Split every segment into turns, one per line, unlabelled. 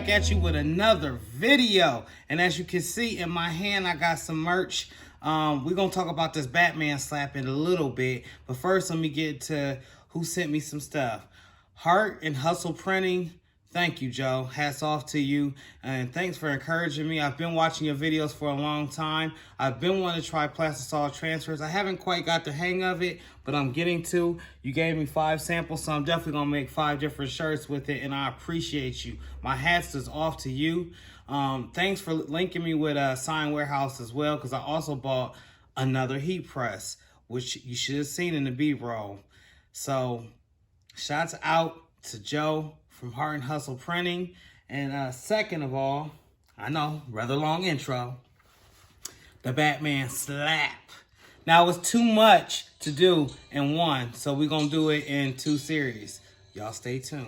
back at you with another video. And as you can see in my hand, I got some merch. We're going to talk about this Batman slap in a little bit. But first, let me get to who sent me some stuff. Heart&Hustle Printing. Thank you, Joe. Hats off to you. And thanks for encouraging me. I've been watching your videos for a long time. I've been wanting to try plastic solid transfers. I haven't quite got the hang of it, but I'm getting to. You gave me 5 samples, so I'm definitely going to make 5 different shirts with it, and I appreciate you. My hats is off to you. Thanks for linking me with Sign Warehouse as well, because I also bought another heat press, which you should have seen in the B-roll. So, shouts out to Joe from Heart&Hustle Printing. And second of all, I know, rather long intro, the Batman slap. Now, it was too much to do in one, so we're going to do it in 2 series. Y'all stay tuned.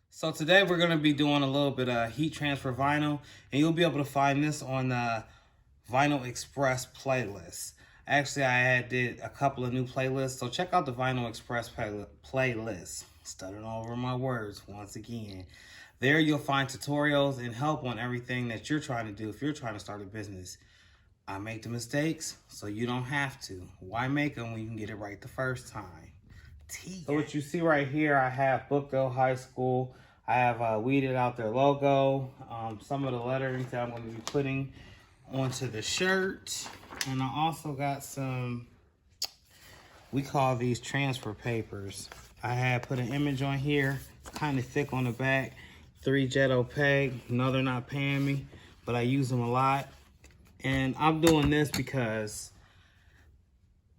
So today we're going to be doing a little bit of heat transfer vinyl, and you'll be able to find this on the Vinyl Express playlist. Actually, I did a couple of new playlists, so check out the Vinyl Express playlist. Stuttering over my words once again. There you'll find tutorials and help on everything that you're trying to do if you're trying to start a business. I make the mistakes, so you don't have to. Why make them when you can get it right the first time? So what you see right here, I have Brookville High School. I have weeded out their logo, some of the lettering that I'm going to be putting onto the shirt. And I also got some, we call these transfer papers. I had put an image on here, kind of thick on the back, 3 jet opaque. No, they're not paying me, but I use them a lot. And I'm doing this because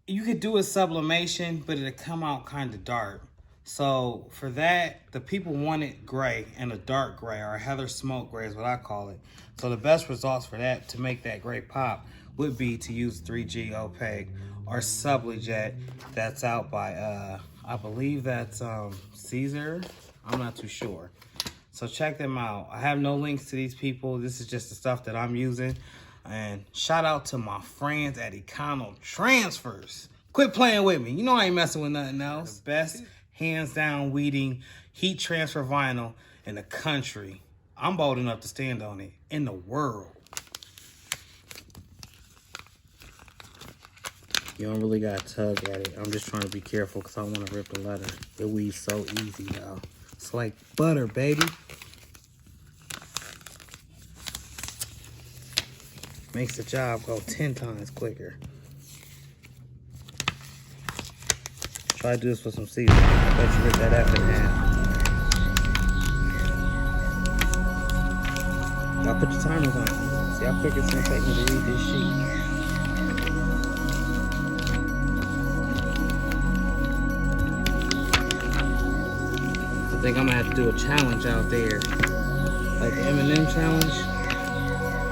you could do a sublimation, but it'll come out kind of dark. So for that, the people wanted gray and a dark gray, or a heather smoke gray is what I call it. So the best results for that, to make that gray pop, would be to use 3G opaque or Subli-Jet. That's out by, I believe that's Caesar. I'm not too sure. So check them out. I have no links to these people. This is just the stuff that I'm using. And shout out to my friends at Econotransfers. Quit playing with me. You know I ain't messing with nothing else. The best hands down weeding heat transfer vinyl in the country. I'm bold enough to stand on it. In the world. You don't really gotta tug at it. I'm just trying to be careful because I want to rip the leather. It weaves so easy, though. It's like butter, baby. Makes the job go 10 times quicker. Try to do this with some seasoning. I bet you rip that F in half. Y'all put your timers on. See how quick it's gonna take me to read this sheet. I think I'm gonna have to do a challenge out there, like the M&M challenge.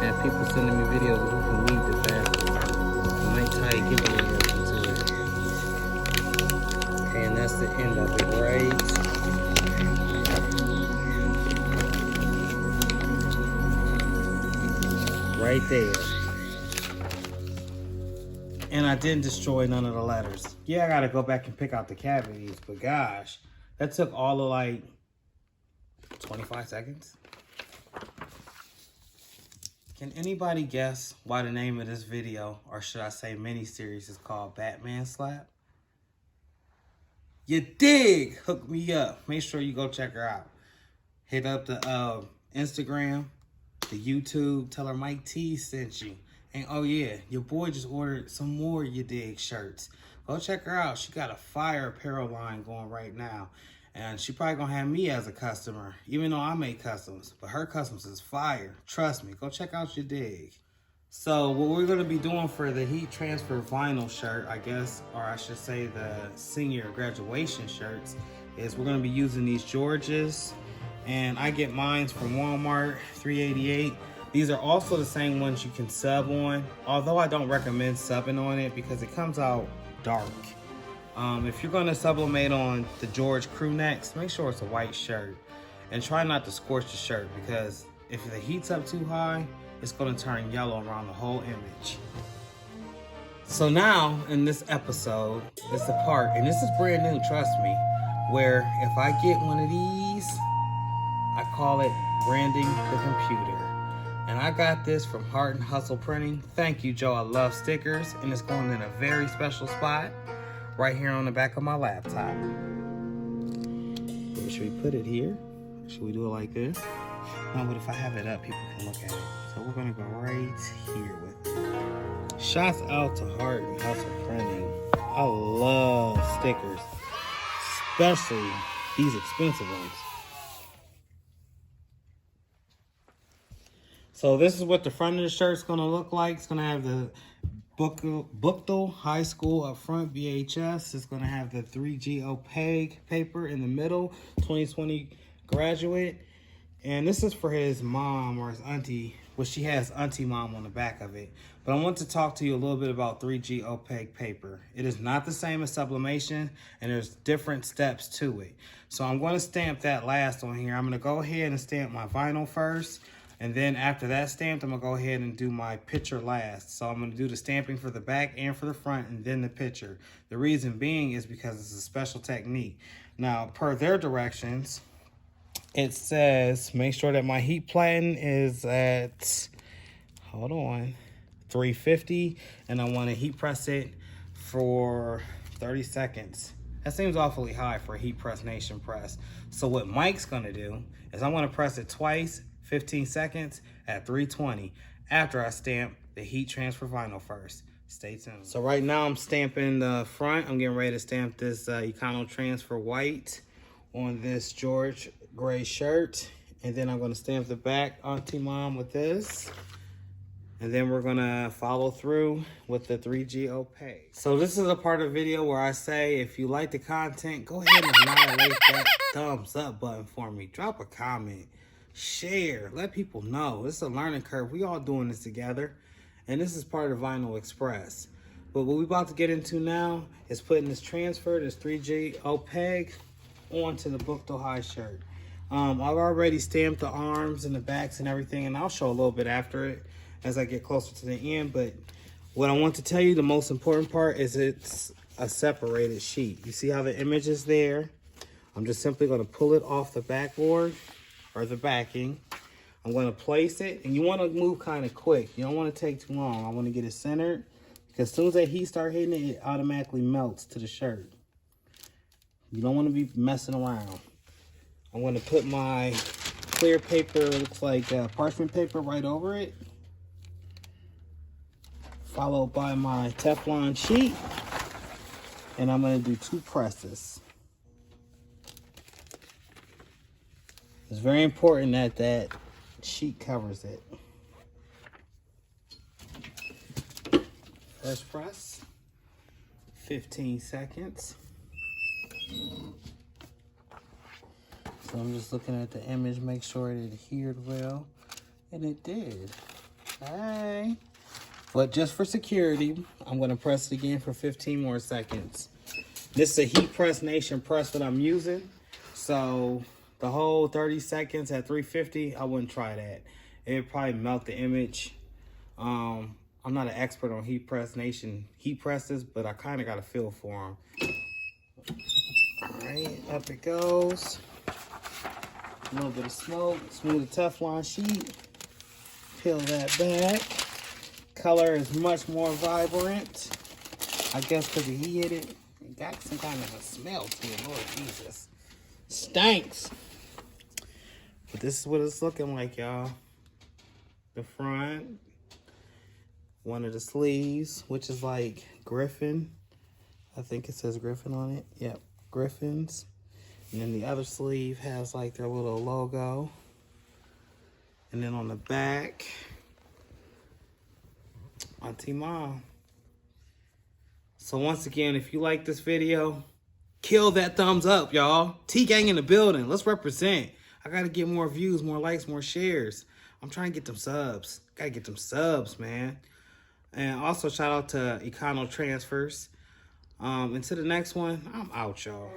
And people sending me videos of who can weed the fastest. I might tie a giveaway up into it. Okay, and that's the end of it, right? Right there. And I didn't destroy none of the letters. Yeah, I gotta go back and pick out the cavities, but gosh, that took all of like 25 seconds. Can anybody guess why the name of this video, or should I say mini-series, is called Batman Slap? You dig? Hook me up. Make sure you go check her out. Hit up the Instagram, the YouTube. Tell her Mike T sent you. And oh yeah, your boy just ordered some more You Dig shirts. Go check her out. She got a fire apparel line going right now. And she probably gonna have me as a customer, even though I make customs. But her customs is fire. Trust me. Go check out You Dig. So what we're gonna be doing for the heat transfer vinyl shirt, I guess, or I should say the senior graduation shirts, is we're gonna be using these Georges. And I get mine from Walmart, $3.88. These are also the same ones you can sub on, although I don't recommend subbing on it because it comes out dark. If you're gonna sublimate on the George crew necks, make sure it's a white shirt. And try not to scorch the shirt, because if the heat's up too high, it's gonna turn yellow around the whole image. So now in this episode, it's the part, and this is brand new, trust me, where if I get one of these, I call it branding the computer. And I got this from Heart&Hustle Printing. Thank you, Joe. I love stickers, and it's going in a very special spot right here on the back of my laptop. Where should we put it here? Should we do it like this? No, but if I have it up, people can look at it. So we're gonna go right here with it. Shouts out to Heart&Hustle Printing. I love stickers, especially these expensive ones. So this is what the front of the shirt's gonna look like. It's gonna have the Buchtel High School up front, BHS. It's gonna have the 3G Opaque paper in the middle, 2020 graduate. And this is for his mom or his auntie. Well, she has auntie mom on the back of it. But I want to talk to you a little bit about 3G Opaque paper. It is not the same as sublimation, and there's different steps to it. So I'm going to stamp that last on here. I'm going to go ahead and stamp my vinyl first. And then after that stamped, I'm going to go ahead and do my picture last. So I'm going to do the stamping for the back and for the front and then the picture. The reason being is because it's a special technique. Now, per their directions, it says make sure that my heat platen is at, hold on, 350. And I want to heat press it for 30 seconds. That seems awfully high for a heat press nation press. So what Mike's going to do is I'm going to press it twice, 15 seconds at 320 after I stamp the heat transfer vinyl first. Stay tuned. So right now I'm stamping the front. I'm getting ready to stamp this Econotransfer white on this George gray shirt. And then I'm going to stamp the back Auntie Mom with this. And then we're going to follow through with the 3G Opaque. So this is a part of the video where I say, if you like the content, go ahead and annihilate that thumbs up button for me. Drop a comment. Share, let people know. It's a learning curve. We all doing this together, and this is part of Vinyl Express. But what we're about to get into now is putting this transfer, this 3G Opaque, onto the Buchtel High shirt. I've already stamped the arms and the backs and everything, and I'll show a little bit after it as I get closer to the end. But what I want to tell you, the most important part is it's a separated sheet. You see how the image is there? I'm just simply going to pull it off the backboard or the backing. I'm going to place it, and you want to move kind of quick. You don't want to take too long. I want to get it centered, because as soon as that heat start hitting it, it automatically melts to the shirt. You don't want to be messing around. I'm going to put my clear paper, looks like parchment paper, right over it, followed by my Teflon sheet, and I'm going to do 2 presses. It's very important that that sheet covers it. First press, 15 seconds. So I'm just looking at the image, make sure it adhered well, and it did. Hey. But just for security, I'm gonna press it again for 15 more seconds. This is a heat press nation press that I'm using, so the whole 30 seconds at 350, I wouldn't try that. It would probably melt the image. I'm not an expert on heat press nation heat presses, but I kind of got a feel for them. All right, up it goes. A little bit of smoke, smooth the Teflon sheet. Peel that back. Color is much more vibrant. I guess because the heat hit it, it got some kind of a smell to it. Lord Jesus. Stinks. But this is what it's looking like, y'all. The front, one of the sleeves, which is like Griffin. I think it says Griffin on it. Yep, Griffins. And then the other sleeve has like their little logo. And then on the back, Auntie Mom. So once again, if you like this video, kill that thumbs up, y'all. T-Gang in the building. Let's represent. I got to get more views, more likes, more shares. I'm trying to get them subs. Got to get them subs, man. And also shout out to Econotransfers. Until the next one, I'm out, y'all.